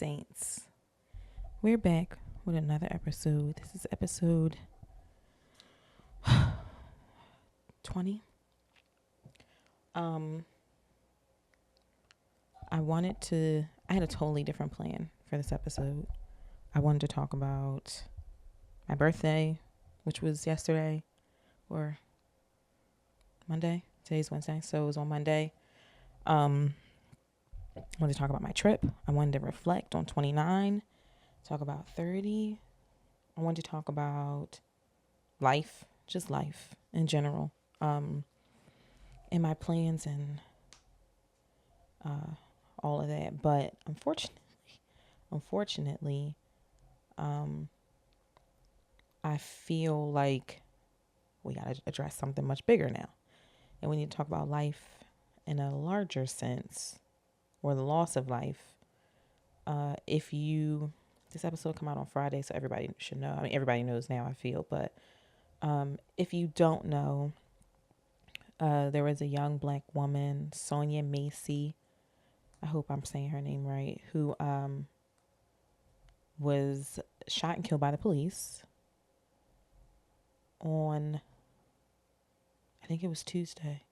Saints. We're back with another episode. This is episode 20. I had a totally different plan for this episode. I wanted to talk about my birthday, which was yesterday or Monday. Today's Wednesday, so it was on Monday. I wanted to talk about my trip. I wanted to reflect on 29, talk about 30. I wanted to talk about life, just life in general, and my plans and all of that. But unfortunately, I feel like we got to address something much bigger now. And we need to talk about life in a larger sense, or the loss of life. This episode come out on Friday, so everybody should know. I mean, everybody knows now, I feel. But if you don't know, there was a young black woman, Sonya Massey. I hope I'm saying her name right, who was shot and killed by the police on, I think it was Tuesday.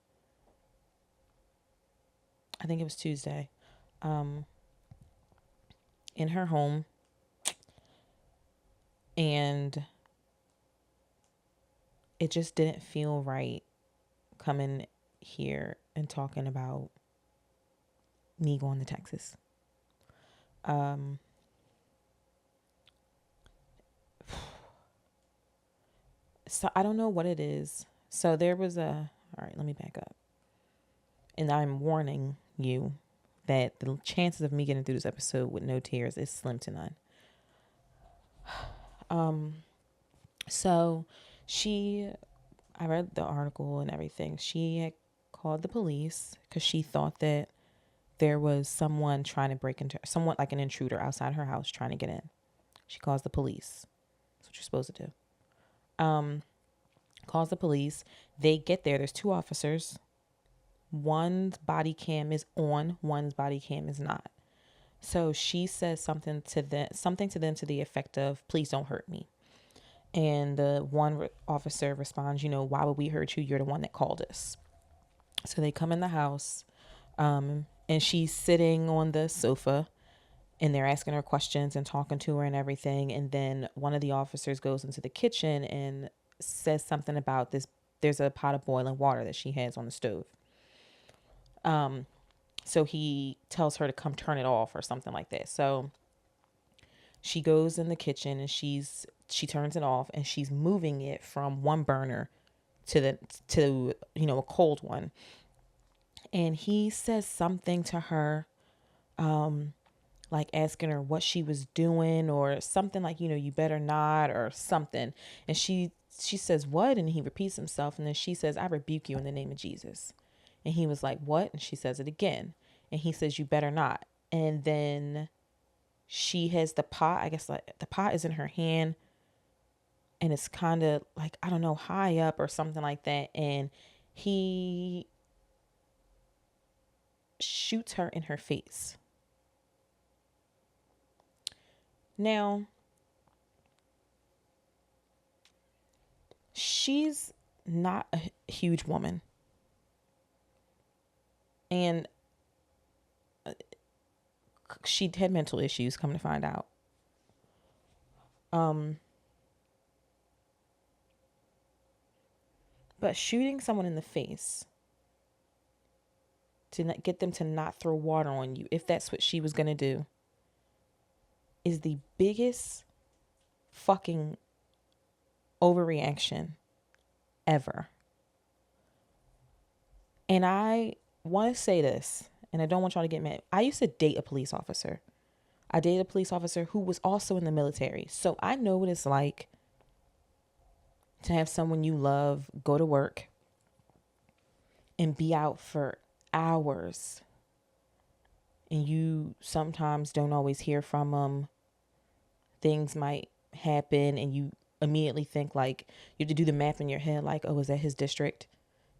In her home. And it just didn't feel right coming here and talking about me going to Texas. So I don't know what it is. So there was all right, let me back up. And I'm warning you that the chances of me getting through this episode with no tears is slim to none. So I read the article and everything. She had called the police because she thought that there was someone trying to break into, someone like an intruder outside her house trying to get in. She calls the police. That's what you're supposed to do. Calls the police. They get there. There's two officers. One's body cam is on. One's body cam is not. So she says something to them to the effect of, "Please don't hurt me." And the one officer responds, "Why would we hurt you? You're the one that called us." So they come in the house, and she's sitting on the sofa, and they're asking her questions and talking to her and everything. And then one of the officers goes into the kitchen and says something about this. There's a pot of boiling water that she has on the stove. So he tells her to come turn it off or something like that. So she goes in the kitchen and she turns it off, and she's moving it from one burner to a cold one. And he says something to her, like asking her what she was doing or something like, you better not, or something. And she says, "What?" And he repeats himself. And then she says, "I rebuke you in the name of Jesus." And he was like, "What?" And she says it again. And he says, "You better not." And then she has the pot, I guess, like the pot is in her hand, and it's kind of like, I don't know, high up or something like that. And he shoots her in her face. Now, she's not a huge woman. And she had mental issues, come to find out. But shooting someone in the face to get them to not throw water on you, if that's what she was going to do, is the biggest fucking overreaction ever. And I want to say this, and I don't want y'all to get mad. I used to date a police officer. I dated a police officer who was also in the military. So I know what it's like to have someone you love go to work and be out for hours, and you sometimes don't always hear from them. Things might happen, and you immediately think, like, you have to do the math in your head, like, oh, is that his district?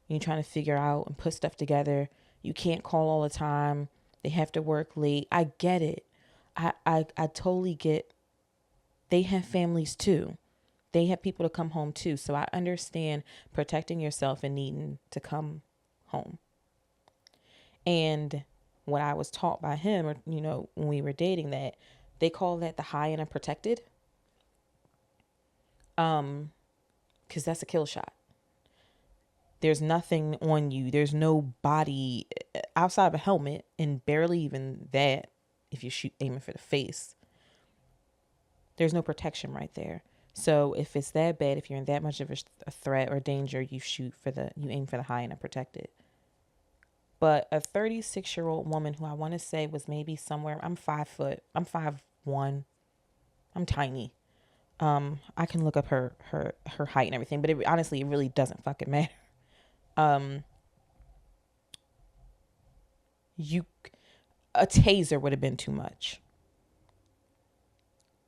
And you're trying to figure out and put stuff together. You can't call all the time. They have to work late. I get it. I totally get, they have families too. They have people to come home too. So I understand protecting yourself and needing to come home. And what I was taught by him, or, when we were dating, that they call that the high and unprotected. Because that's a kill shot. There's nothing on you. There's no body outside of a helmet, and barely even that if you shoot aiming for the face. There's no protection right there. So if it's that bad, if you're in that much of a threat or danger, you aim for the high and unprotected. But a 36-year-old woman who I want to say was maybe somewhere, I'm 5 foot, I'm 5'1", I'm tiny. I can look up her height and everything, but honestly, it really doesn't fucking matter. A taser would have been too much.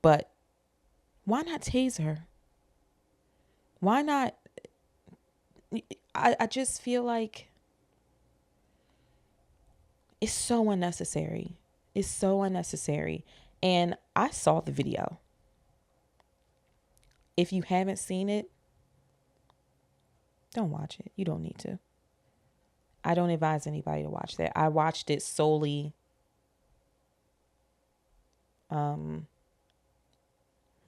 But why not tase her? Why not? I just feel like it's so unnecessary. It's so unnecessary. And I saw the video. If you haven't seen it, don't watch it. You don't need to. I don't advise anybody to watch that. I watched it solely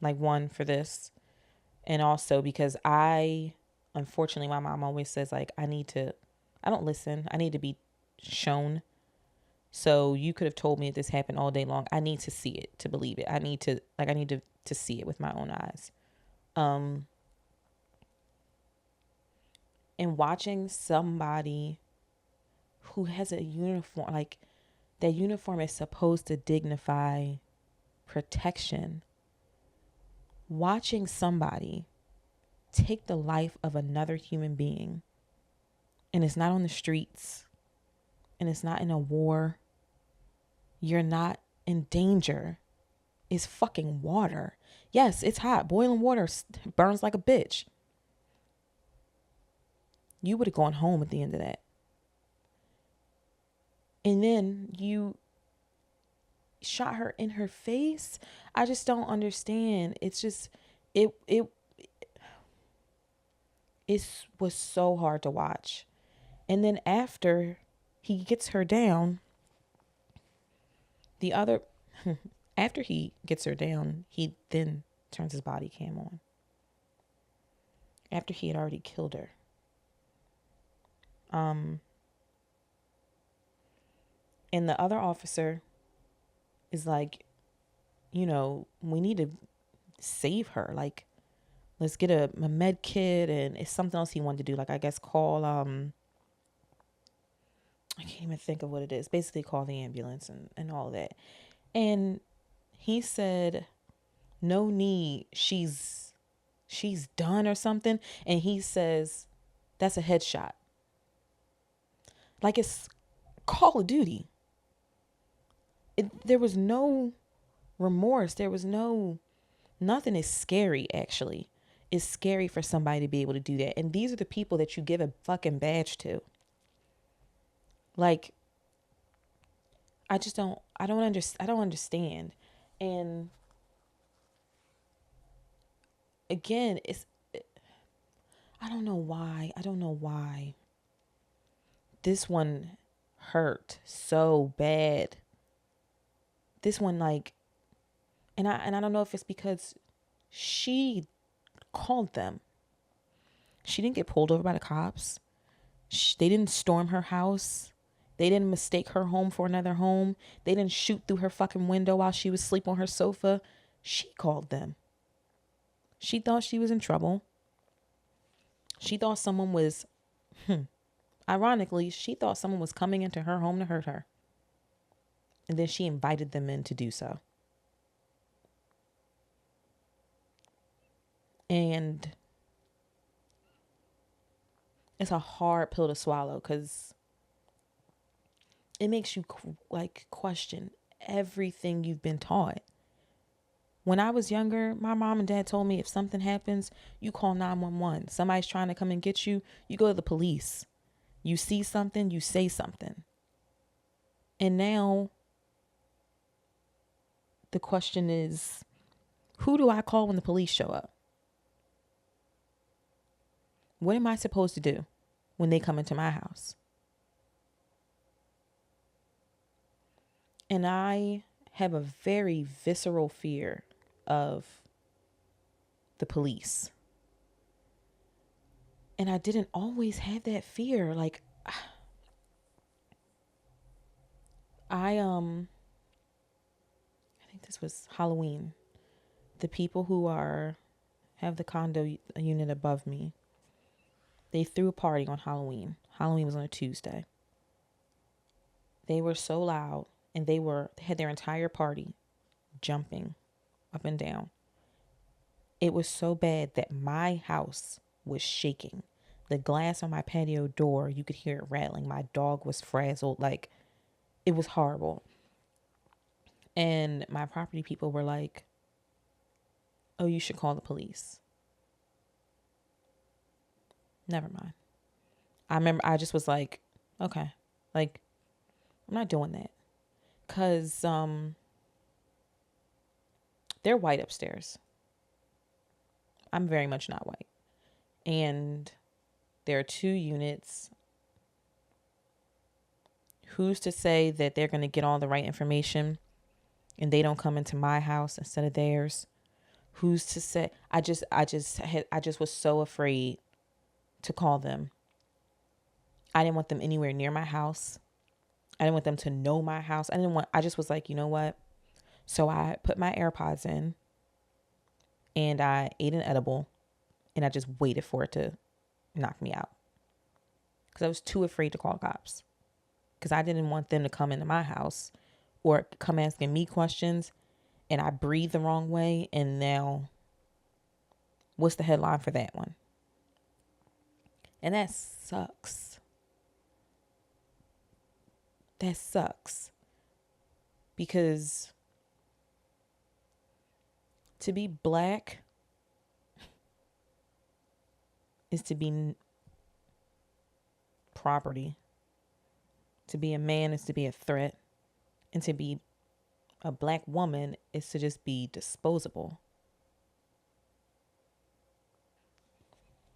like one for this, and also because unfortunately my mom always says like I don't listen. I need to be shown. So you could have told me that this happened all day long. I need to see it to believe it. I need to see it with my own eyes. And watching somebody who has a uniform, like that uniform is supposed to dignify protection. Watching somebody take the life of another human being, and it's not on the streets, and it's not in a war. You're not in danger. It's fucking water. Yes, it's hot. Boiling water burns like a bitch. You would have gone home at the end of that. And then you shot her in her face. I just don't understand. It's just, it was so hard to watch. And then after he gets her down, after he gets her down, he then turns his body cam on. After he had already killed her. And the other officer is like, we need to save her. Like, let's get a med kit, and it's something else he wanted to do. Like, I guess call, I can't even think of what it is. Basically call the ambulance and all of that. And he said, no need. She's done or something. And he says, that's a headshot. Like it's Call of Duty. There was no remorse. There was nothing is scary, actually. It's scary for somebody to be able to do that. And these are the people that you give a fucking badge to. Like, I don't understand. And again, I don't know why. This one hurt so bad. This one, like, and I don't know if it's because she called them. She didn't get pulled over by the cops. They didn't storm her house. They didn't mistake her home for another home. They didn't shoot through her fucking window while she was asleep on her sofa. She called them. She thought she was in trouble. She thought someone was, ironically, she thought someone was coming into her home to hurt her. And then she invited them in to do so. And it's a hard pill to swallow because it makes you question everything you've been taught. When I was younger, my mom and dad told me if something happens, you call 911. Somebody's trying to come and get you, you go to the police. You see something, you say something. And now the question is, who do I call when the police show up? What am I supposed to do when they come into my house? And I have a very visceral fear of the police. And I didn't always have that fear. Like, I think this was Halloween. The people who have the condo unit above me, they threw a party on Halloween. Halloween was on a Tuesday. They were so loud, and they had their entire party jumping up and down. It was so bad that my house was shaking. The glass on my patio door, you could hear it rattling. My dog was frazzled. Like, it was horrible. And my property people were like, oh, you should call the police. Never mind. I remember I just was like, okay, like, I'm not doing that. Because they're white upstairs. I'm very much not white. And there are 2 units. Who's to say that they're going to get all the right information and they don't come into my house instead of theirs? Who's to say? I just was so afraid to call them. I didn't want them anywhere near my house. I didn't want them to know my house. I just was like, you know what? So I put my AirPods in and I ate an edible and I just waited for it to knock me out. Because I was too afraid to call cops. Because I didn't want them to come into my house or come asking me questions and I breathed the wrong way. And now, what's the headline for that one? And that sucks. That sucks. Because to be black is to be property. To be a man is to be a threat. And to be a black woman is to just be disposable.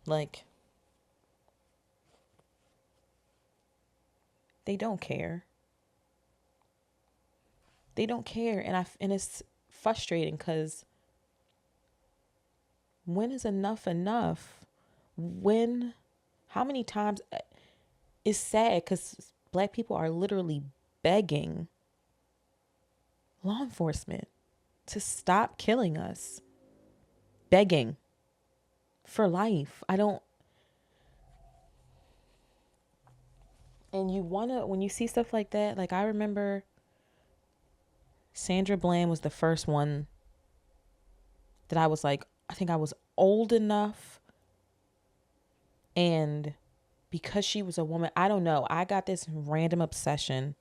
Like, they don't care. They don't care. And it's frustrating because when is enough enough? How many times? It's sad because black people are literally begging law enforcement to stop killing us. Begging for life. And when you see stuff like that, like I remember Sandra Bland was the first one that I was like, I think I was old enough. And because she was a woman, I don't know. I got this random obsession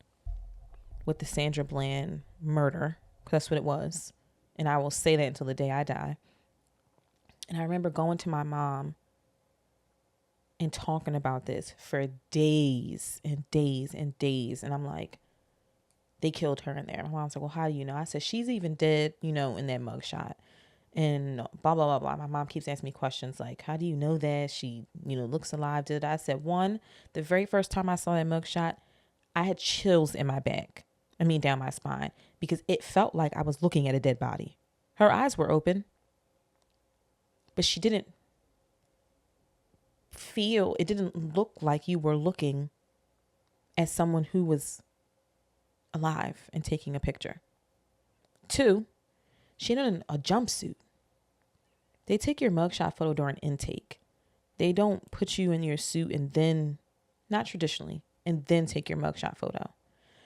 with the Sandra Bland murder. That's what it was. And I will say that until the day I die. And I remember going to my mom and talking about this for days and days and days. And I'm like, they killed her in there. My mom's like, well, how do you know? I said, she's even dead, in that mugshot. And blah, blah, blah, blah. My mom keeps asking me questions like, how do you know that? She, looks alive. I said, the very first time I saw that mugshot, I had chills in my back. Down my spine. Because it felt like I was looking at a dead body. Her eyes were open. But she didn't it didn't look like you were looking at someone who was alive and taking a picture. 2, she had on a jumpsuit. They take your mugshot photo during intake. They don't put you in your suit and then, not traditionally, and then take your mugshot photo.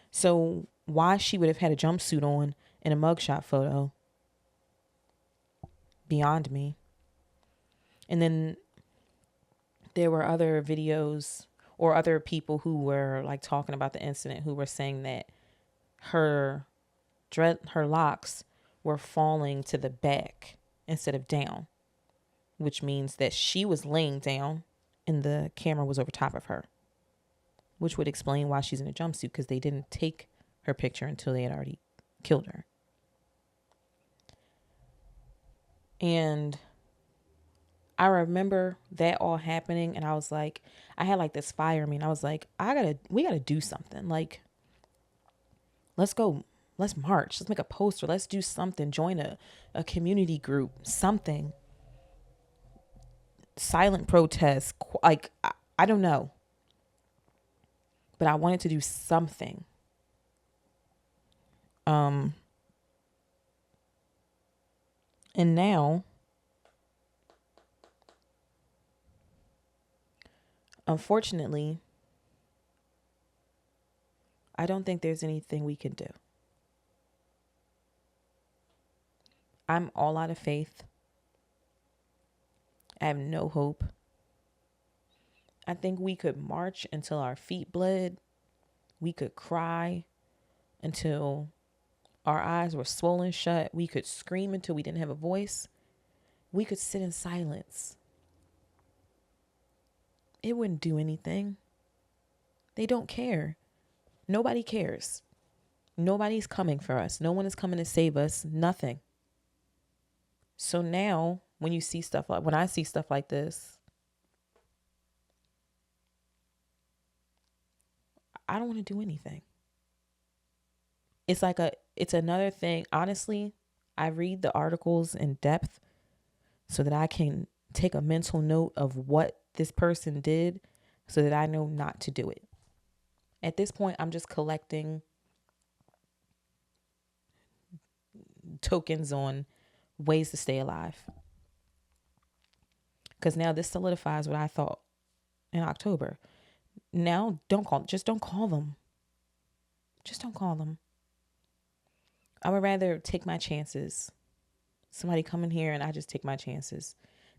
So why she would have had a jumpsuit on in a mugshot photo, beyond me. And then there were other videos or other people who were like talking about the incident who were saying that her locks were falling to the back instead of down, which means that she was laying down and the camera was over top of her, which would explain why she's in a jumpsuit, because they didn't take her picture until they had already killed her. And I remember that all happening, and I was like, I had like this fire in me, and I was like, we gotta do something. Like, let's go, let's march, let's make a poster, let's do something, join a community group, something, silent protest, like, I don't know. But I wanted to do something. And now, unfortunately, I don't think there's anything we can do. I'm all out of faith. I have no hope. I think we could march until our feet bled. We could cry until our eyes were swollen shut. We could scream until we didn't have a voice. We could sit in silence. It wouldn't do anything. They don't care. Nobody cares. Nobody's coming for us. No one is coming to save us. Nothing. So now when I see stuff like this, I don't want to do anything. It's another thing. Honestly, I read the articles in depth so that I can take a mental note of what this person did so that I know not to do it. At this point, I'm just collecting tokens on ways to stay alive. Because now this solidifies what I thought in October. Now, don't call them. Just don't call them. I would rather take my chances. Somebody come in here and I just take my chances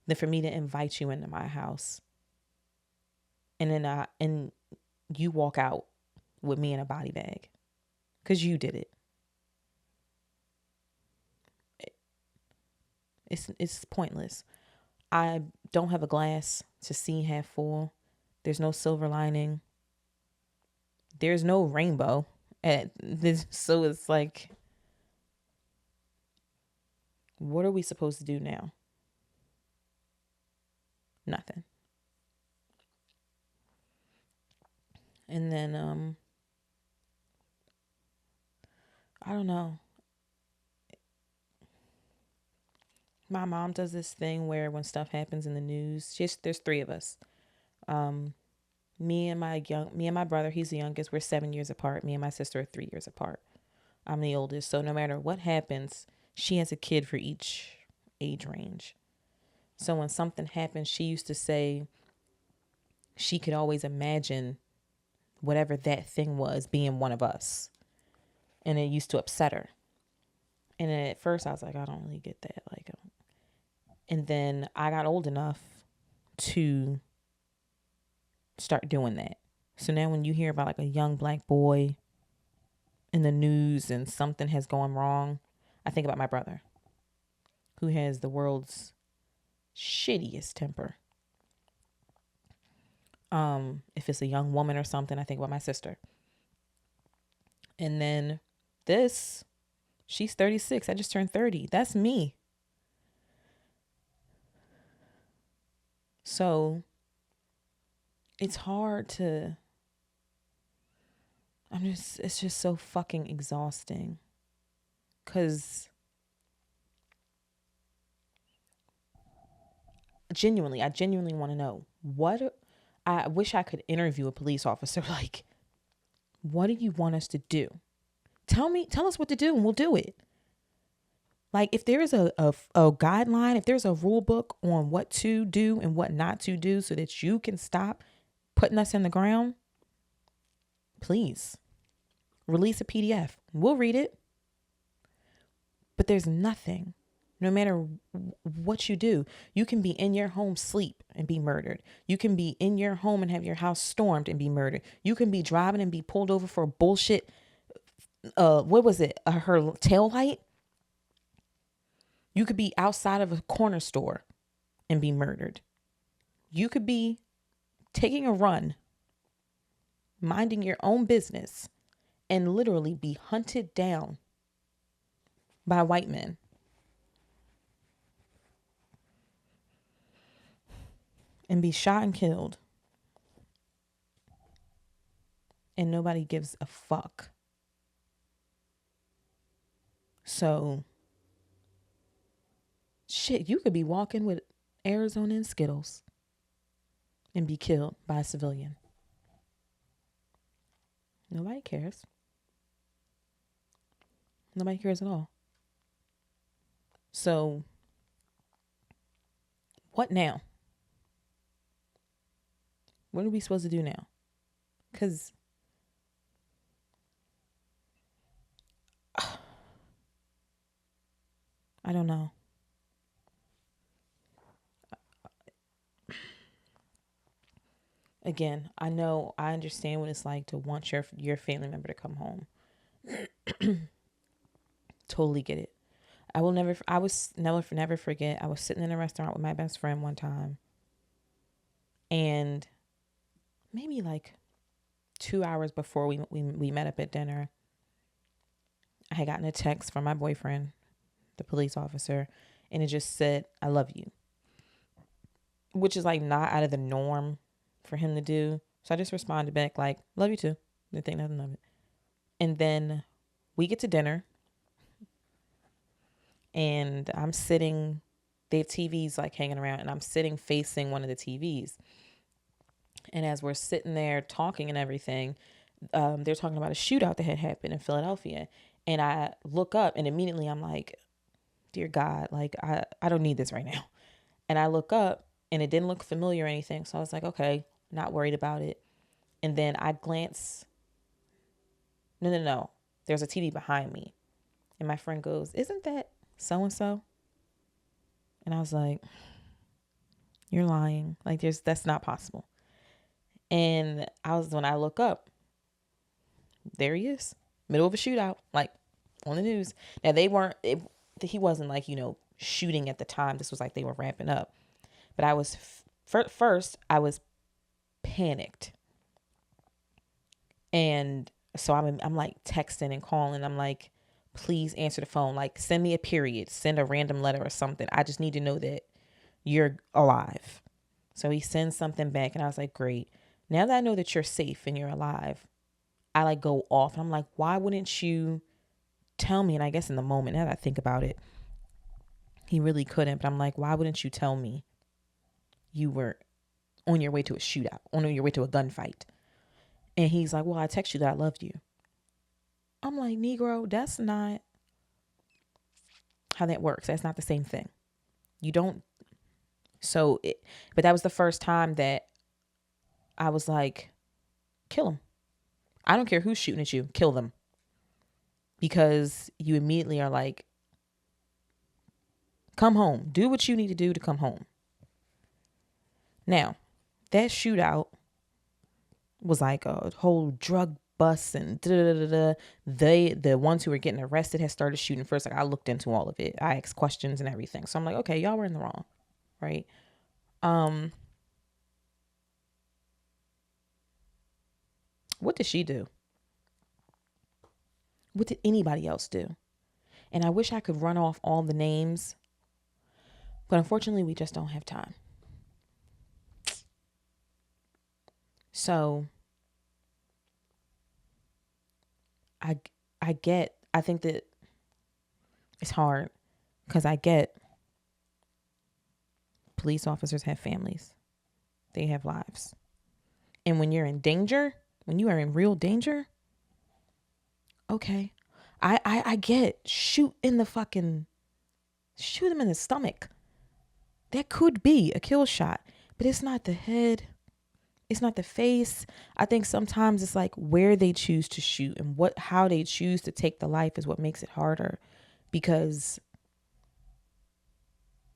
than for me to invite you into my house. And then you walk out with me in a body bag. Because you did it. It's pointless. I don't have a glass to see half full. There's no silver lining. There's no rainbow. So it's like, what are we supposed to do now? Nothing. And then, I don't know. My mom does this thing where when stuff happens in the news, there's three of us. Me and my brother, he's the youngest. We're 7 years apart. Me and my sister are 3 years apart. I'm the oldest. So no matter what happens, she has a kid for each age range. So when something happens, she used to say she could always imagine whatever that thing was being one of us. And it used to upset her. And at first I was like, I don't really get that. And then I got old enough to start doing that. So now when you hear about like a young black boy in the news and something has gone wrong, I think about my brother, who has the world's shittiest temper. If it's a young woman or something, I think about my sister. And then she's 36. I just turned 30. That's me. So it's hard to, it's just so fucking exhausting. 'Cause I genuinely want to know I wish I could interview a police officer. Like, what do you want us to do? Tell us what to do and we'll do it. Like, if there is a guideline, if there's a rule book on what to do and what not to do so that you can stop putting us in the ground, please release a PDF. We'll read it. But there's nothing. No matter what you do, you can be in your home sleep and be murdered. You can be in your home and have your house stormed and be murdered. You can be driving and be pulled over for bullshit. What was it? Her tail light. You could be outside of a corner store and be murdered. You could be taking a run, minding your own business, and literally be hunted down by white men. and be shot and killed, and nobody gives a fuck. So, shit, you could be walking with Arizona and Skittles and be killed by a civilian. Nobody cares. Nobody cares at all. So, what now? What are we supposed to do now? Because I don't know. Again, I understand what it's like to want your family member to come home. Totally get it. I will never forget. I was sitting in a restaurant with my best friend one time, and maybe like 2 hours before we met up at dinner, I had gotten a text from my boyfriend, the police officer, and it just said, "I love you," which is like not out of the norm for him to do. So I just responded back like, "Love you too." Didn't think nothing of it. And then we get to dinner, and I'm sitting, their TV's like hanging around, and I'm sitting facing one of the TVs. And as we're sitting there talking and everything, they're talking about a shootout that had happened in Philadelphia. And I look up, and immediately I'm like, dear God, like I don't need this right now. And I look up, and it didn't look familiar or anything. So I was like, okay, not worried about it. And then I glance. No. There's a TV behind me. And my friend goes, "Isn't that so-and-so?" And I was like, "You're lying. Like that's not possible." And when I look up, there he is, middle of a shootout, like on the news. Now he wasn't like, shooting at the time. This was like they were ramping up. But I was, first, I was panicked. And so I'm like texting and calling. I'm like, please answer the phone. Like, send me a period. Send a random letter or something. I just need to know that you're alive. So he sends something back, and I was like, great. Now that I know that you're safe and you're alive, I like go off. And I'm like, why wouldn't you tell me? And I guess in the moment, now that I think about it, he really couldn't. But I'm like, why wouldn't you tell me you were on your way to a shootout, on your way to a gunfight? And he's like, well, I text you that I loved you. I'm like, Negro, that's not how that works. That's not the same thing. You don't. But that was the first time that I was like, kill him. I don't care who's shooting at you. Kill them. Because you immediately are like, come home. Do what you need to do to come home. Now, that shootout was like a whole drug bust, and the ones who were getting arrested had started shooting first. Like, I looked into all of it. I asked questions and everything. So I'm like, okay, y'all were in the wrong, right? What did she do? What did anybody else do? And I wish I could run off all the names, but unfortunately, we just don't have time. So I think that it's hard because I get police officers have families. They have lives. And when you're in danger, when you are in real danger, okay, I get shoot them in the stomach. That could be a kill shot, but it's not the head. It's not the face. I think sometimes it's like where they choose to shoot and how they choose to take the life is what makes it harder, because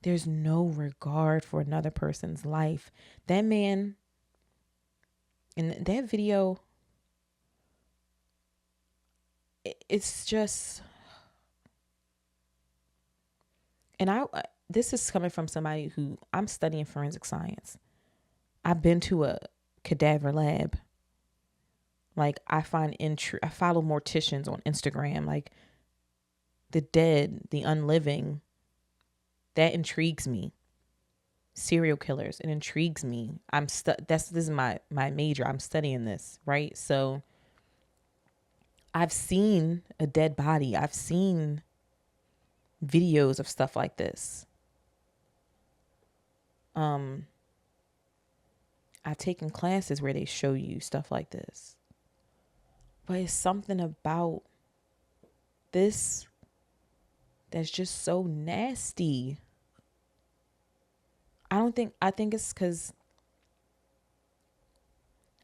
there's no regard for another person's life. That man in that video, it's just, and this is coming from somebody who, I'm studying forensic science. I've been to a cadaver lab. Like, I follow morticians on Instagram. Like, the dead, the unliving, that intrigues me. serial killers. It intrigues me. This is my major. I'm studying this, right? So I've seen a dead body. I've seen videos of stuff like this. I've taken classes where they show you stuff like this. But it's something about this that's just so nasty. I think it's because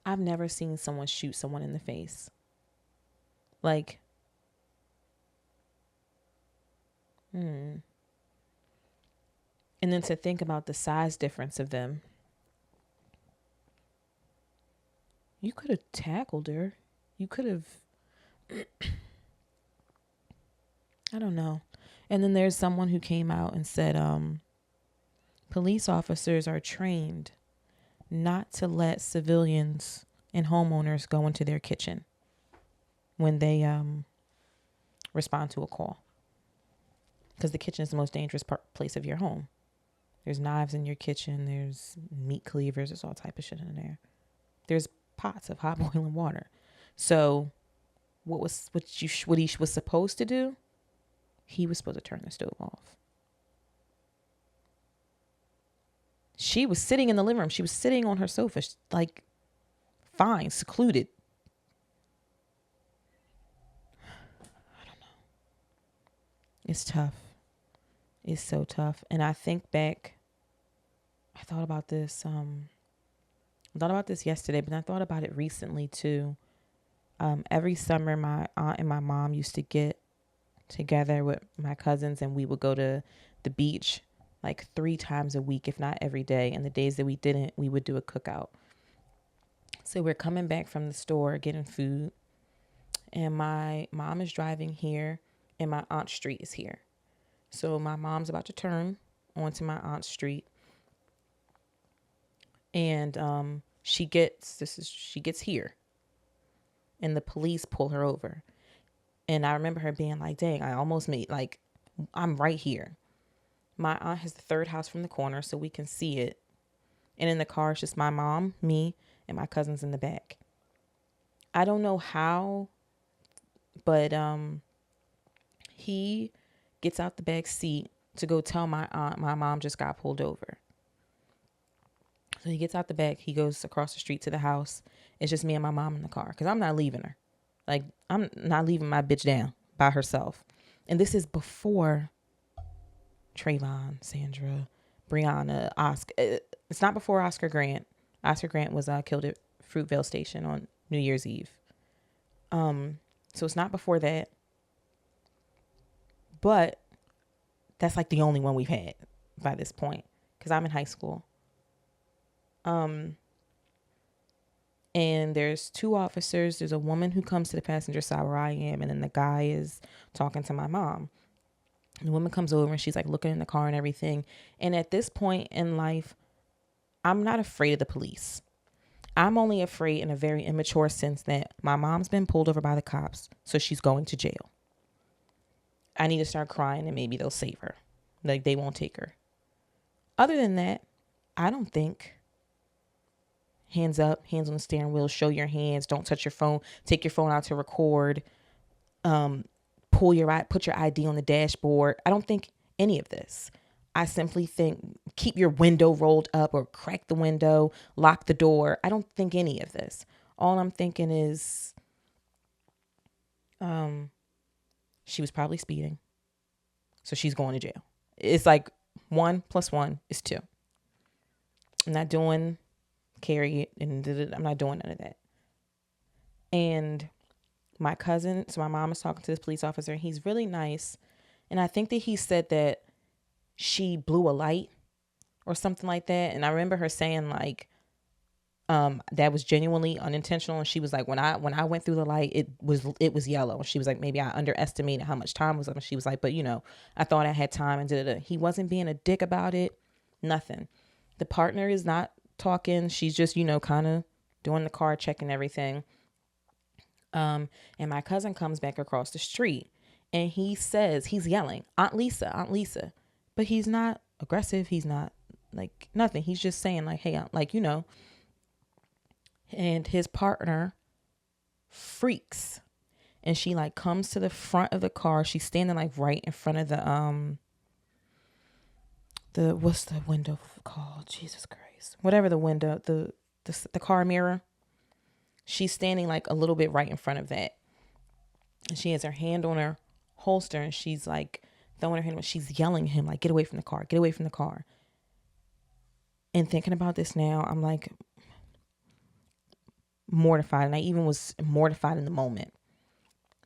I've never seen someone shoot someone in the face. Like, and then to think about the size difference of them. You could have tackled her. You could have, I don't know. And then there's someone who came out and said, police officers are trained not to let civilians and homeowners go into their kitchen when they respond to a call. Because the kitchen is the most dangerous place of your home. There's knives in your kitchen. There's meat cleavers. There's all type of shit in there. There's pots of hot boiling water. So what he was supposed to do? He was supposed to turn the stove off. She was sitting in the living room. She was sitting on her sofa, like, fine, secluded. I don't know. It's tough. It's so tough. And I think back, I thought about this yesterday, but I thought about it recently too. Every summer, my aunt and my mom used to get together with my cousins, and we would go to the beach like 3 times a week, if not every day. And the days that we didn't, we would do a cookout. So we're coming back from the store, getting food, and my mom is driving here, and my aunt's street is here. So my mom's about to turn onto my aunt's street, and she gets here, and the police pull her over. And I remember her being like, dang, I almost made, like, I'm right here. My aunt has the third house from the corner, so we can see it. And in the car, it's just my mom, me, and my cousins in the back. I don't know how, but he gets out the back seat to go tell my aunt my mom just got pulled over. So he gets out the back. He goes across the street to the house. It's just me and my mom in the car because I'm not leaving her. Like, I'm not leaving my bitch down by herself. And this is before Trayvon, Sandra, Breonna, Oscar. It's not before Oscar Grant. Oscar Grant was killed at Fruitvale Station on New Year's Eve. So it's not before that. But that's like the only one we've had by this point because I'm in high school. And there's 2 officers. There's a woman who comes to the passenger side where I am, and then the guy is talking to my mom. And the woman comes over and she's like looking in the car and everything. And at this point in life, I'm not afraid of the police. I'm only afraid in a very immature sense that my mom's been pulled over by the cops, so she's going to jail. I need to start crying and maybe they'll save her. Like, they won't take her. Other than that, I don't think hands up, hands on the steering wheel, show your hands, don't touch your phone, take your phone out to record, put your ID on the dashboard. I don't think any of this. I simply think keep your window rolled up or crack the window, lock the door. I don't think any of this. All I'm thinking is she was probably speeding. So she's going to jail. It's like 1 + 1 is 2. I'm not doing carry it and I'm not doing none of that. And my cousin, so my mom is talking to this police officer and he's really nice. And I think that he said that she blew a light or something like that. And I remember her saying like, that was genuinely unintentional. And she was like, when I went through the light, it was yellow. And she was like, maybe I underestimated how much time was up. And she was like, but I thought I had time and da-da-da. He wasn't being a dick about it. Nothing. The partner is not talking. She's just, kind of doing the car check and everything. And my cousin comes back across the street and he says, he's yelling, Aunt Lisa, but he's not aggressive. He's not like nothing. He's just saying like, hey, I'm like, and his partner freaks. And she like comes to the front of the car. She's standing like right in front of the what's the window called? Jesus Christ. Whatever the window, the car mirror. She's standing like a little bit right in front of that. And she has her hand on her holster and she's like throwing her hand. She's yelling at him like, get away from the car, get away from the car. And thinking about this now, I'm like mortified. And I even was mortified in the moment.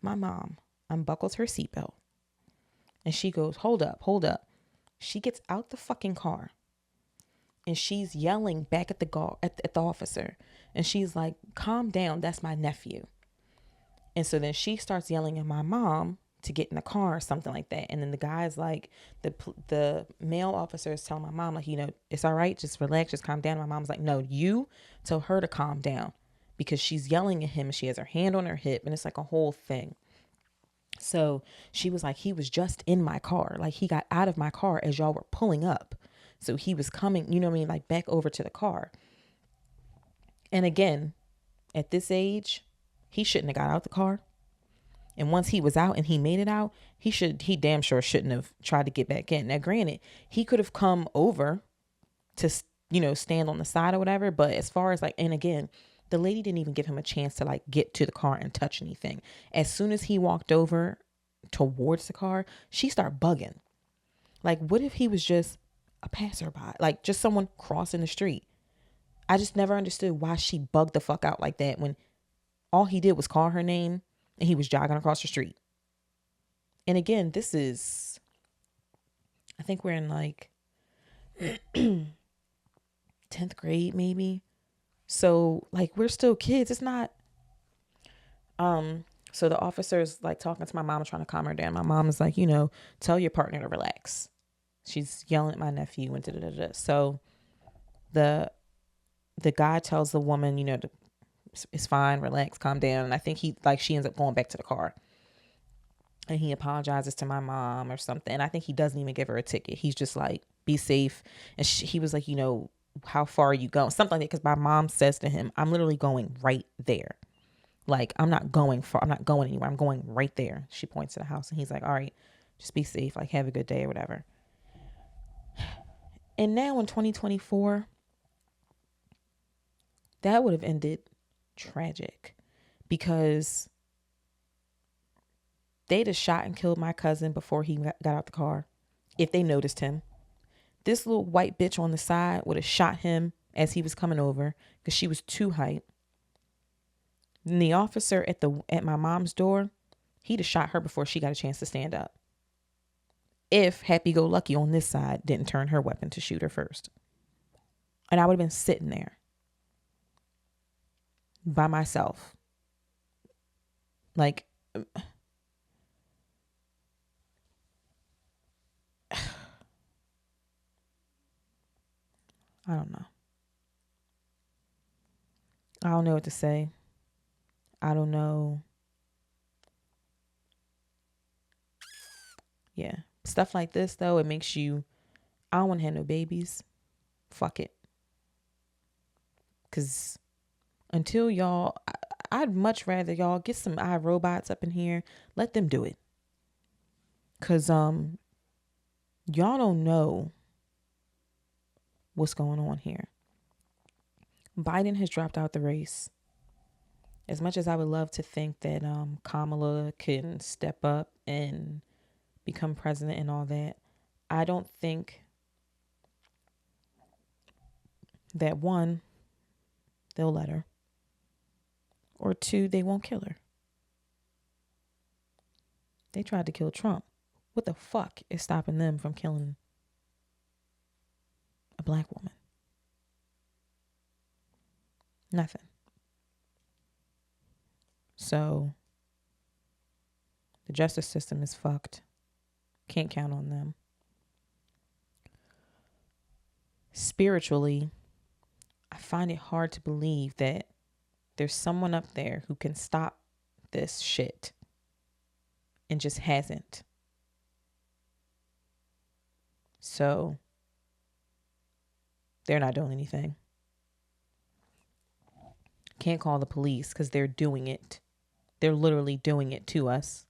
My mom unbuckles her seatbelt and she goes, hold up, hold up. She gets out the fucking car and she's yelling back at the officer. And she's like, calm down. That's my nephew. And so then she starts yelling at my mom to get in the car or something like that. And then the guy's like, the male officer is telling my mom, like, it's all right. Just relax. Just calm down. My mom's like, no, you tell her to calm down because she's yelling at him and she has her hand on her hip and it's like a whole thing. So she was like, he was just in my car. Like he got out of my car as y'all were pulling up. So he was coming, like back over to the car. And again, at this age, he shouldn't have got out the car. And once he was out and he made it out, he damn sure shouldn't have tried to get back in. Now, granted, he could have come over to, stand on the side or whatever. But as far as like, and again, the lady didn't even give him a chance to like get to the car and touch anything. As soon as he walked over towards the car, she started bugging. Like, what if he was just a passerby? Like just someone crossing the street. I just never understood why she bugged the fuck out like that when all he did was call her name and he was jogging across the street. And again, this is, I think we're in like 10th grade maybe. So like we're still kids. It's not, so the officer's like talking to my mom, trying to calm her down. My mom is like, tell your partner to relax. She's yelling at my nephew and da-da-da-da. So the guy tells the woman, it's fine, relax, calm down. And I think she ends up going back to the car. And he apologizes to my mom or something. And I think he doesn't even give her a ticket. He's just like, be safe. And he was like, how far are you going? Something like that. Because my mom says to him, I'm literally going right there. Like, I'm not going far. I'm not going anywhere. I'm going right there. She points to the house. And he's like, all right, just be safe. Like, have a good day or whatever. And now in 2024, that would have ended tragic. Because they'd have shot and killed my cousin before he got out the car. If they noticed him. This little white bitch on the side would have shot him as he was coming over because she was too hype. And the officer at my mom's door, he'd have shot her before she got a chance to stand up. If happy-go-lucky on this side didn't turn her weapon to shoot her first. And I would have been sitting there by myself. Like, I don't know. I don't know what to say. I don't know. Yeah. Stuff like this, though, it makes you, I don't want to have no babies. Fuck it. Because until y'all, I'd much rather y'all get some iRobots up in here. Let them do it. Because y'all don't know what's going on here. Biden has dropped out the race. As much as I would love to think that Kamala can step up and become president and all that, I don't think that one, they'll let her, or two, they won't kill her. They tried to kill Trump. What the fuck is stopping them from killing a black woman? Nothing. So the justice system is fucked. Can't count on them. Spiritually, I find it hard to believe that there's someone up there who can stop this shit and just hasn't. So They're not doing anything. Can't call the police because they're doing it. They're literally doing it to us.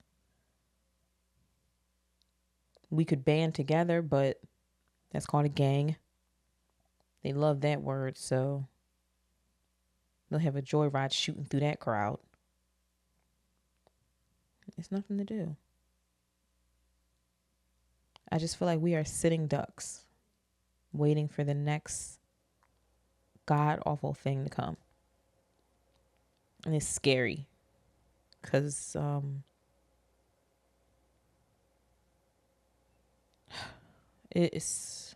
We could band together, but that's called a gang. They love that word, so they'll have a joyride shooting through that crowd. It's nothing to do. I just feel like we are sitting ducks, waiting for the next god awful thing to come. And it's scary because it's,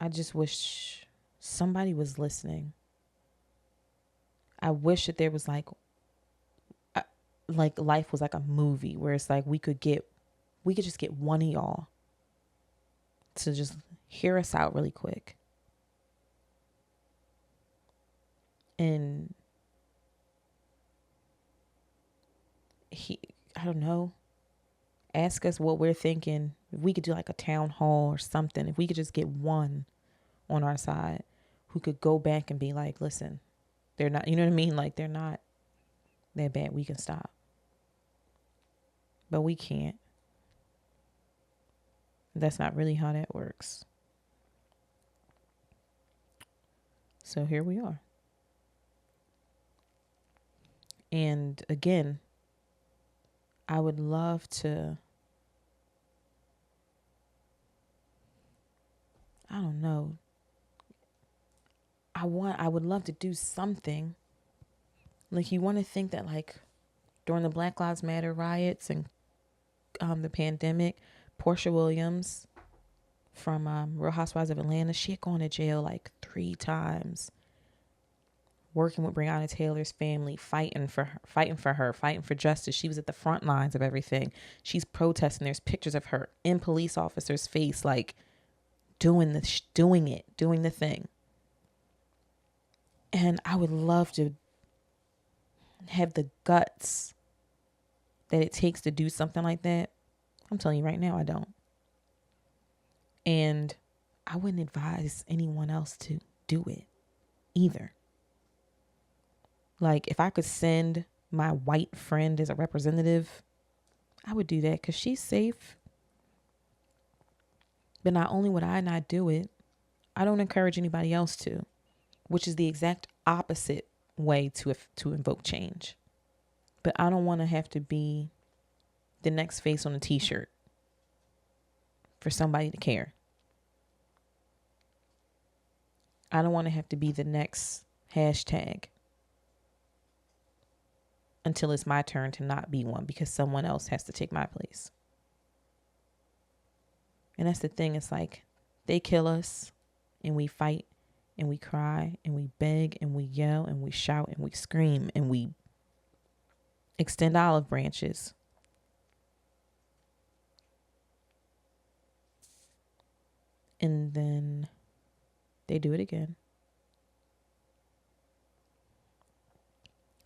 I just wish somebody was listening. I wish that there was like life was like a movie where it's like we could just get one of y'all to just hear us out really quick. And I don't know, ask us what we're thinking. If we could do like a town hall or something, if we could just get one on our side who could go back and be like, listen, they're not, you know what I mean? Like, they're not that bad. We can stop. But we can't. That's not really how that works. So here we are. And again, I would love to, I don't know. I would love to do something. Like, you want to think that like during the Black Lives Matter riots and the pandemic, Portia Williams from Real Housewives of Atlanta, she had gone to jail like 3 times, working with Breonna Taylor's family, fighting for her, fighting for justice. She was at the front lines of everything. She's protesting. There's pictures of her in police officers' face, like doing the thing. And I would love to have the guts that it takes to do something like that. I'm telling you right now, I don't. And I wouldn't advise anyone else to do it either. Like, if I could send my white friend as a representative, I would do that because she's safe. But not only would I not do it, I don't encourage anybody else to, which is the exact opposite way to invoke change. But I don't want to have to be the next face on a t-shirt for somebody to care. I don't want to have to be the next hashtag until it's my turn to not be one because someone else has to take my place. And that's the thing. It's like they kill us and we fight and we cry and we beg and we yell and we shout and we scream and we extend olive branches. And then they do it again.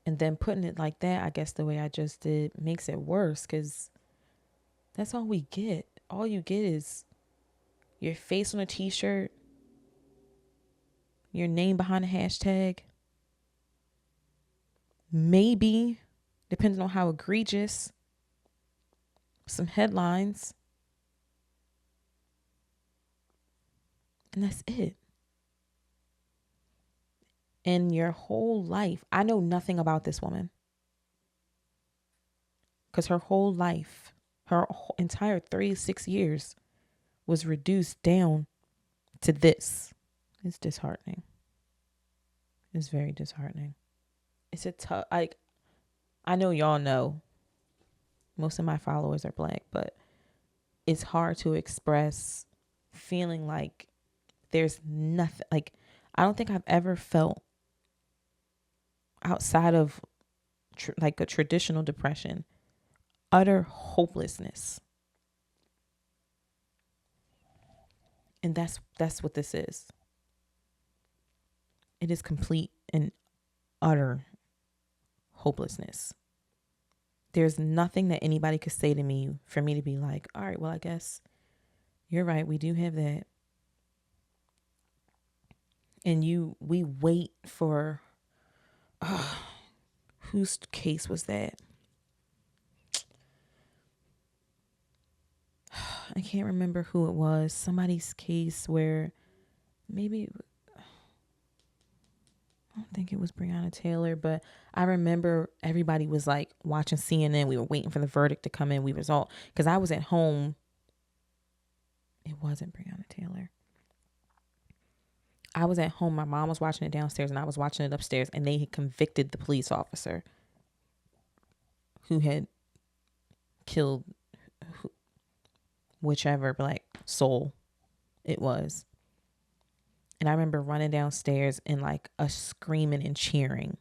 And then putting it like that, I guess the way I just did, makes it worse because that's all we get. All you get is your face on a t-shirt, your name behind a hashtag, maybe, depending on how egregious, some headlines. And that's it. In your whole life, I know nothing about this woman. Because her whole life, her entire 36 years was reduced down to this. It's disheartening. It's very disheartening. It's a tough, I know y'all know most of my followers are Black, but it's hard to express feeling like there's nothing. Like, I don't think I've ever felt outside of like a traditional depression, utter hopelessness. And that's what this is. It is complete and utter hopelessness. There's nothing that anybody could say to me for me to be like, all right, well, I guess you're right. We do have that. And we wait for, whose case was that? I can't remember who it was. Somebody's case where maybe, I don't think it was Breonna Taylor, but I remember everybody was like watching CNN. We were waiting for the verdict to come in. We was all, because I was at home. It wasn't Breonna Taylor. I was at home. My mom was watching it downstairs and I was watching it upstairs, and they had convicted the police officer who had killed whichever black soul it was. And I remember running downstairs and like us screaming and cheering.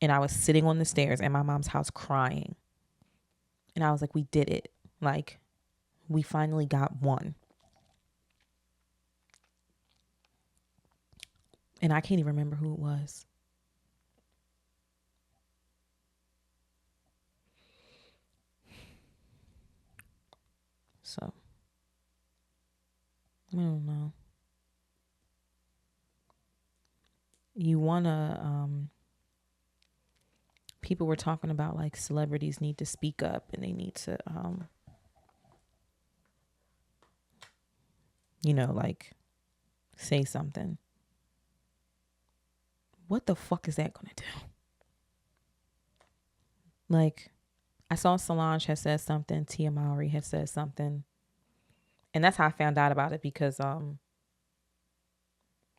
And I was sitting on the stairs at my mom's house crying. And I was like, we did it. Like, we finally got one. And I can't even remember who it was. So, I don't know. You want to, people were talking about like celebrities need to speak up and they need to, like say something. What the fuck is that going to do? Like, I saw Solange had said something. Tia Mowry had said something. And that's how I found out about it, because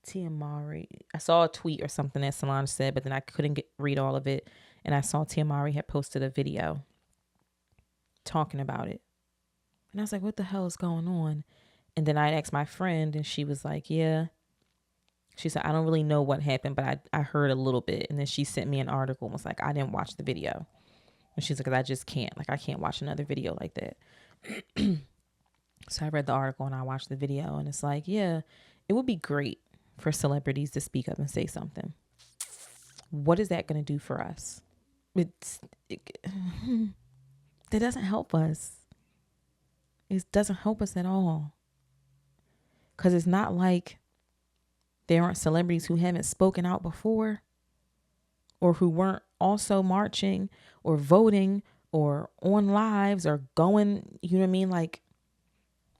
Tia Mowry, I saw a tweet or something that Solange said, but then I couldn't read all of it. And I saw Tia Mowry had posted a video talking about it. And I was like, what the hell is going on? And then I asked my friend and she was like, yeah. She said, I don't really know what happened, but I heard a little bit. And then she sent me an article and was like, I didn't watch the video. And she's like, 'cause I just can't. Like, I can't watch another video like that. So I read the article and I watched the video. And it's like, yeah, it would be great for celebrities to speak up and say something. What is that going to do for us? That doesn't help us. It doesn't help us at all. Because it's not like there aren't celebrities who haven't spoken out before, or who weren't also marching or voting or on lives or going, you know what I mean? Like,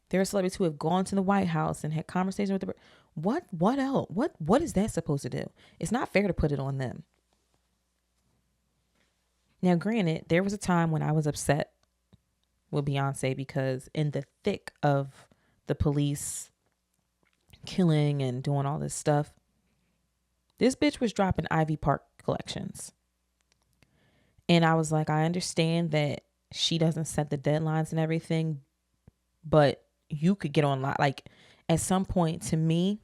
there are celebrities who have gone to the White House and had conversations with the, what else? What is that supposed to do? It's not fair to put it on them. Now, granted, there was a time when I was upset with Beyonce because in the thick of the police killing and doing all this stuff, this bitch was dropping Ivy Park collections. And I was like, I understand that she doesn't set the deadlines and everything, but you could get online. Like, at some point, to me,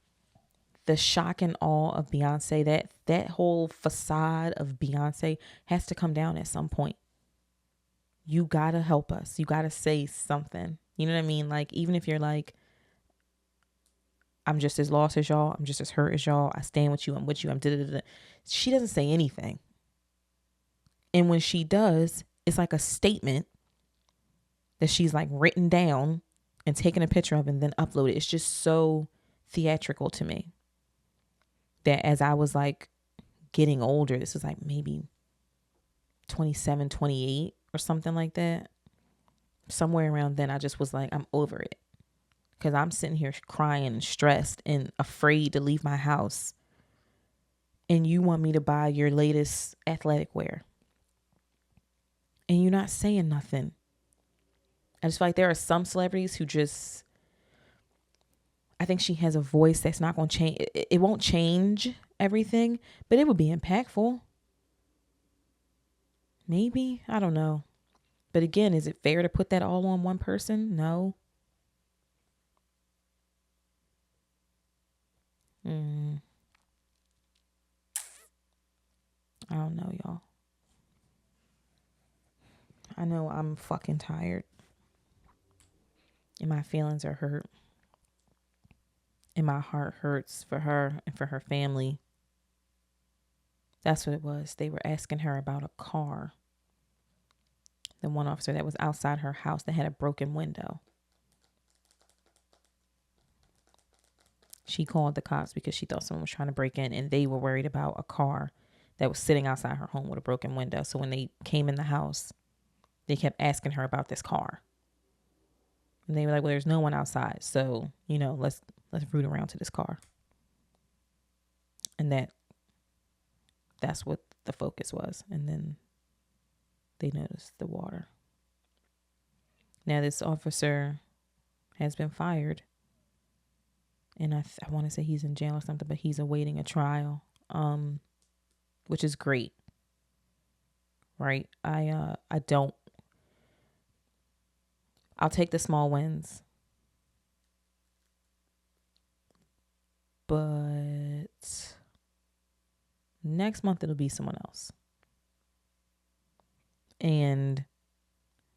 the shock and awe of Beyonce, that whole facade of Beyonce has to come down at some point. You gotta help us. You gotta say something. You know what I mean? Like, even if you're like, I'm just as lost as y'all, I'm just as hurt as y'all, I stand with you, I'm with you, I'm da-da-da-da. She doesn't say anything. And when she does, it's like a statement that she's like written down and taken a picture of and then uploaded. It's just so theatrical to me that as I was like getting older, this was like maybe 27, 28 or something like that. Somewhere around then, I just was like, I'm over it. Because I'm sitting here crying and stressed and afraid to leave my house. And you want me to buy your latest athletic wear. And you're not saying nothing. I just feel like there are some celebrities who just, I think she has a voice that's not going to change. It won't change everything, but it would be impactful. Maybe. I don't know. But again, is it fair to put that all on one person? No. I don't know, y'all. I know I'm fucking tired. And my feelings are hurt. And my heart hurts for her and for her family. That's what it was. They were asking her about a car. The one officer that was outside her house that had a broken window. She called the cops because she thought someone was trying to break in, and they were worried about a car that was sitting outside her home with a broken window. So when they came in the house, they kept asking her about this car. And they were like, well, there's no one outside. So, let's root around to this car. And that's what the focus was. And then they noticed the water. Now this officer has been fired. And I want to say he's in jail or something, but he's awaiting a trial, which is great. Right? I'll take the small wins. But next month it'll be someone else. And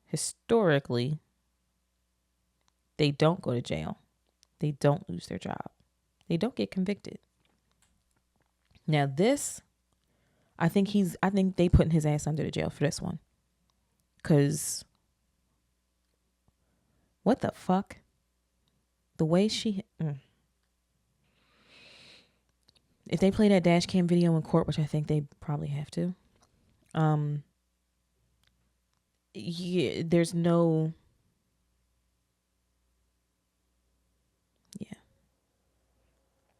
historically, they don't go to jail. They don't lose their job. They don't get convicted. Now this, I think they putting his ass under the jail for this one. 'Cause what the fuck? The way if they play that dash cam video in court, which I think they probably have to, there's no,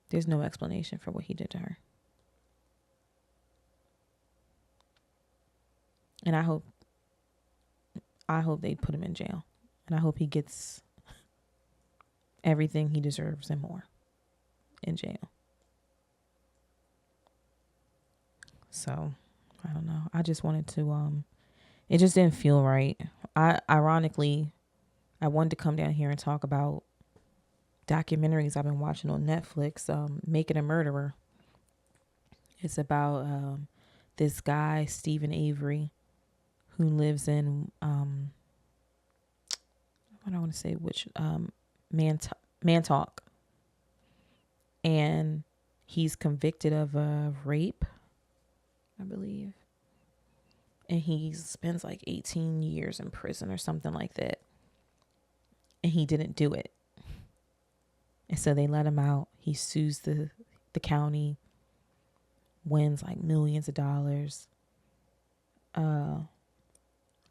there's no explanation for what he did to her. And I hope they put him in jail. And I hope he gets everything he deserves and more in jail. So, I don't know. I just wanted to, it just didn't feel right. Ironically, I wanted to come down here and talk about documentaries I've been watching on Netflix. Making a Murderer. It's about this guy, Stephen Avery, who lives in, I don't want to say which, Mantalk. And he's convicted of rape, I believe. And he spends like 18 years in prison or something like that. And he didn't do it. And so they let him out. He sues the county, wins like millions of dollars.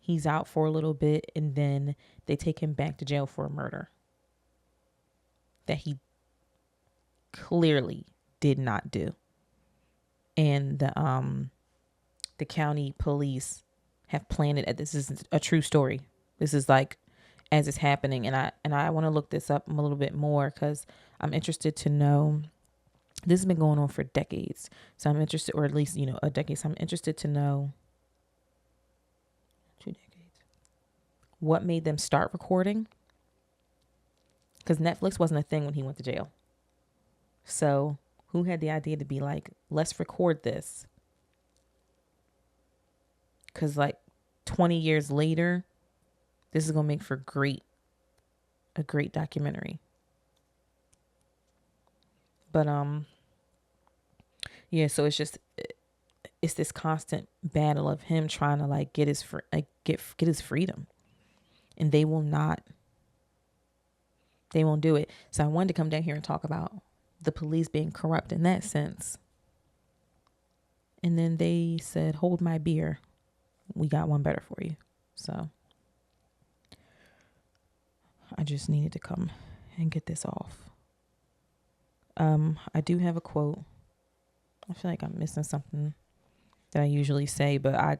He's out for a little bit, and then they take him back to jail for a murder that he clearly did not do. And the county police have planted it. This is a true story. This is like as it's happening, and I want to look this up a little bit more because I'm interested to know. This has been going on for decades, so I'm interested, or at least a decade. So I'm interested to know 2 decades. What made them start recording? Because Netflix wasn't a thing when he went to jail. So who had the idea to be like, let's record this? Because like 20 years later, this is going to make for a great documentary. But, yeah, so it's this constant battle of him trying to like get his freedom, and they won't do it. So I wanted to come down here and talk about the police being corrupt in that sense. And then they said, hold my beer. We got one better for you. So I just needed to come and get this off. I do have a quote. I feel like I'm missing something that I usually say, but I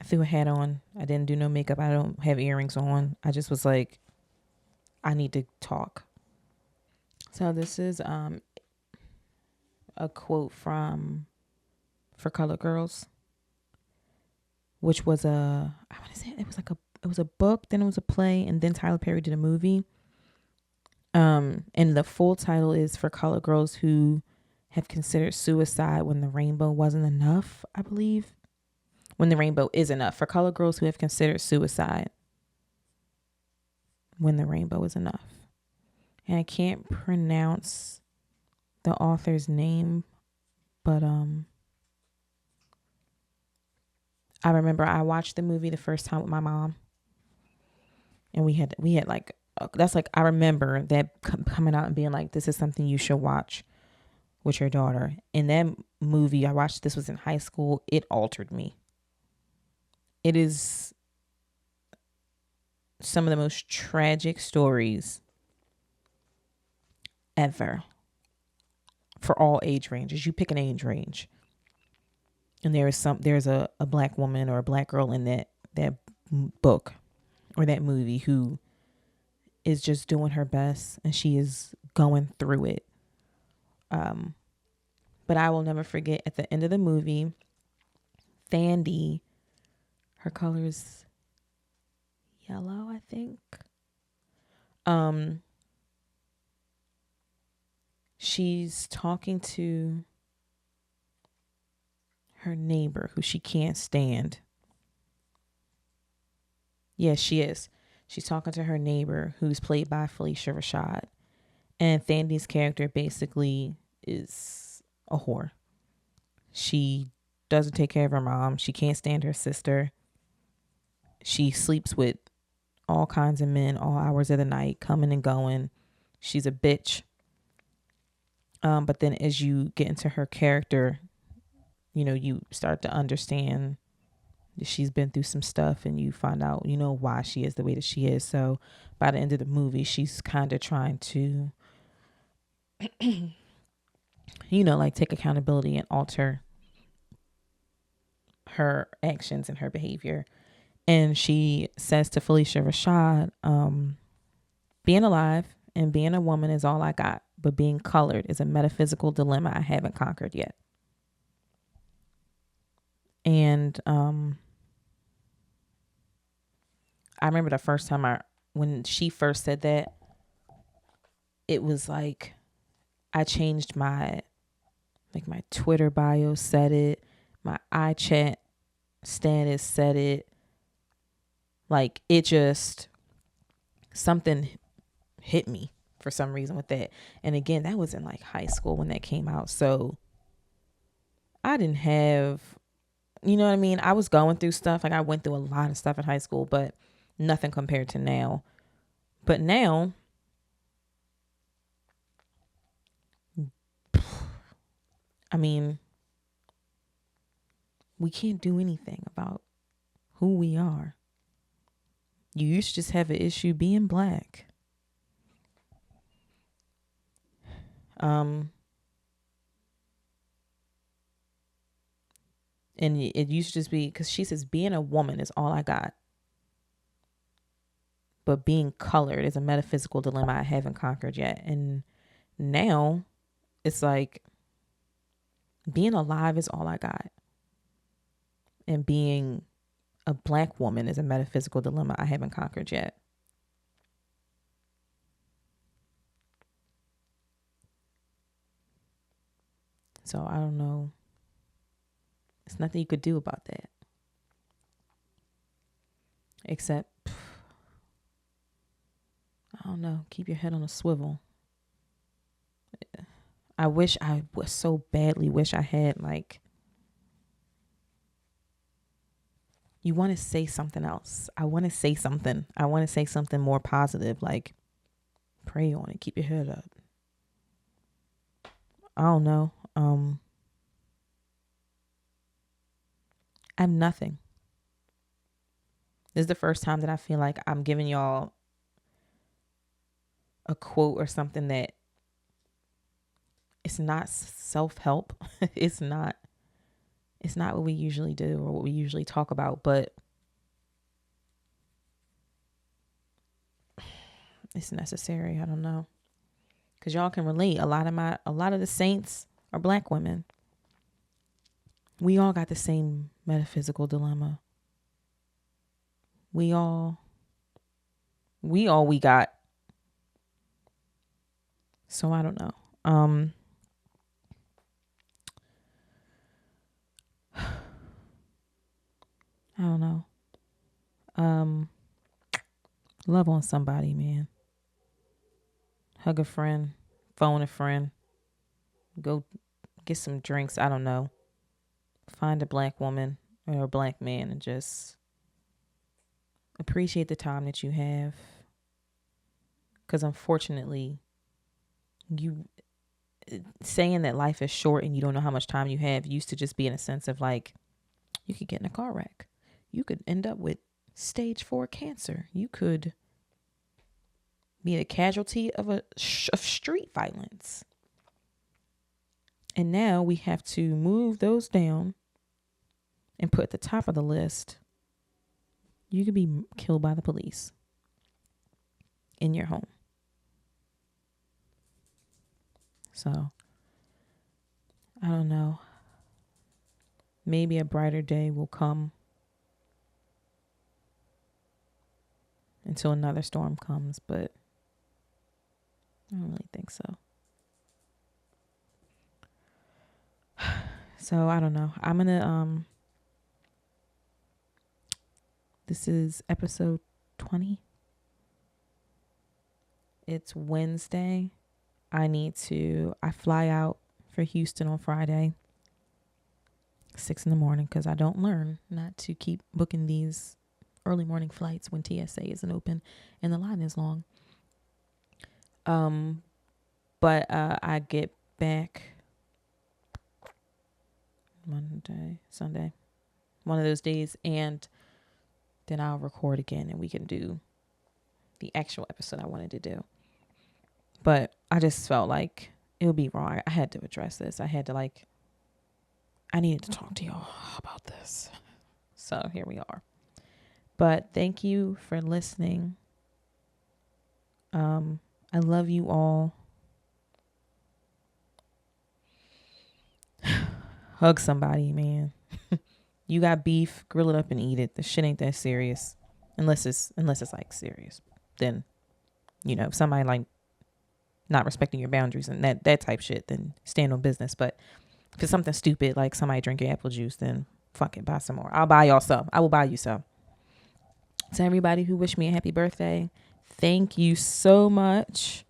threw a hat on. I didn't do no makeup. I don't have earrings on. I just was like, I need to talk. So this is a quote from For Colored Girls, which was I want to say it was a book, then it was a play, and then Tyler Perry did a movie. And the full title is For Colored Girls Who Have Considered Suicide When the Rainbow Wasn't Enough, I believe. When the Rainbow Is Enough. For Colored Girls Who Have Considered Suicide When the Rainbow Is Enough. And I can't pronounce the author's name, but I remember I watched the movie the first time with my mom, and we had like that's like, I remember that coming out and being like, this is something you should watch with your daughter. And that movie I watched, this was in high school, it altered me. It is some of the most tragic stories ever for all age ranges. You pick an age range. And there's a black woman or a black girl in that book or that movie who is just doing her best, and she is going through it. But I will never forget, at the end of the movie, Thandi, her color is yellow, I think. She's talking to her neighbor who she can't stand. Yes, she is. She's talking to her neighbor who's played by Felicia Rashad. And Thandi's character basically is a whore. She doesn't take care of her mom. She can't stand her sister. She sleeps with all kinds of men all hours of the night, coming and going. She's a bitch. But then as you get into her character, you start to understand that she's been through some stuff, and you find out, why she is the way that she is. So by the end of the movie, she's kind of trying to, like, take accountability and alter her actions and her behavior. And she says to Felicia Rashad, being alive and being a woman is all I got, but being colored is a metaphysical dilemma I haven't conquered yet. And I remember the first time when she first said that, it was like I changed my Twitter bio said it, my iChat status said it. Like, it just, something hit me for some reason with that. And again, that was in like high school when that came out. So I didn't have, you know what I mean? I was going through stuff. Like, I went through a lot of stuff in high school, but nothing compared to now. But now, I mean, we can't do anything about who we are. You used to just have an issue being black. And it used to just be, because she says being a woman is all I got, but being colored is a metaphysical dilemma I haven't conquered yet. And now it's like being alive is all I got, and being a black woman is a metaphysical dilemma I haven't conquered yet. So I don't know. There's nothing you could do about that. Except, I don't know, keep your head on a swivel. I so badly wish I had, like, you want to say something else. I want to say something. I want to say something more positive, like, pray on it, keep your head up. I don't know. I'm nothing. This is the first time that I feel like I'm giving y'all a quote or something that it's not self-help. It's not what we usually do or what we usually talk about, but it's necessary. I don't know. Cause y'all can relate. A lot of the saints are black women. We all got the same metaphysical dilemma. We got. So I don't know. I don't know. Love on somebody, man. Hug a friend, phone a friend, go get some drinks. I don't know. Find a black woman or a black man and just appreciate the time that you have. Because unfortunately, you saying that life is short and you don't know how much time you have used to just be in a sense of like, you could get in a car wreck. You could end up with stage 4 cancer. You could be a casualty of of street violence. And now we have to move those down and put at the top of the list, you could be killed by the police in your home. So, I don't know. Maybe a brighter day will come until another storm comes, but I don't really think so. So, I don't know. I'm going to, this is episode 20. It's Wednesday. I fly out for Houston on Friday, 6 a.m, because I don't learn not to keep booking these early morning flights when TSA isn't open and the line is long. But I get back Monday, Sunday, one of those days, and then I'll record again and we can do the actual episode I wanted to do. But I just felt like it would be wrong. I had to address this. I needed to talk to y'all about this. So here we are. But thank you for listening. I love you all. Hug somebody, man. You got beef, grill it up and eat it. The shit ain't that serious. Unless it's like serious. Then, if somebody like not respecting your boundaries and that type shit, then stand on business. But if it's something stupid like somebody drinking apple juice, then fuck it, buy some more. I'll buy y'all some. I will buy you some. To everybody who wished me a happy birthday, thank you so much.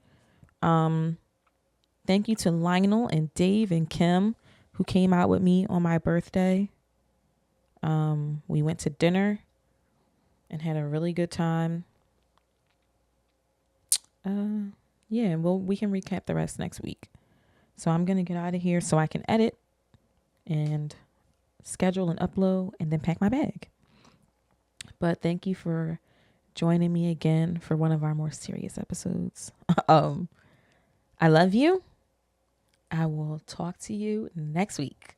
Thank you to Lionel and Dave and Kim who came out with me on my birthday. We went to dinner and had a really good time. We can recap the rest next week. So I'm going to get out of here so I can edit and schedule and upload and then pack my bag. But thank you for joining me again for one of our more serious episodes. I love you. I will talk to you next week.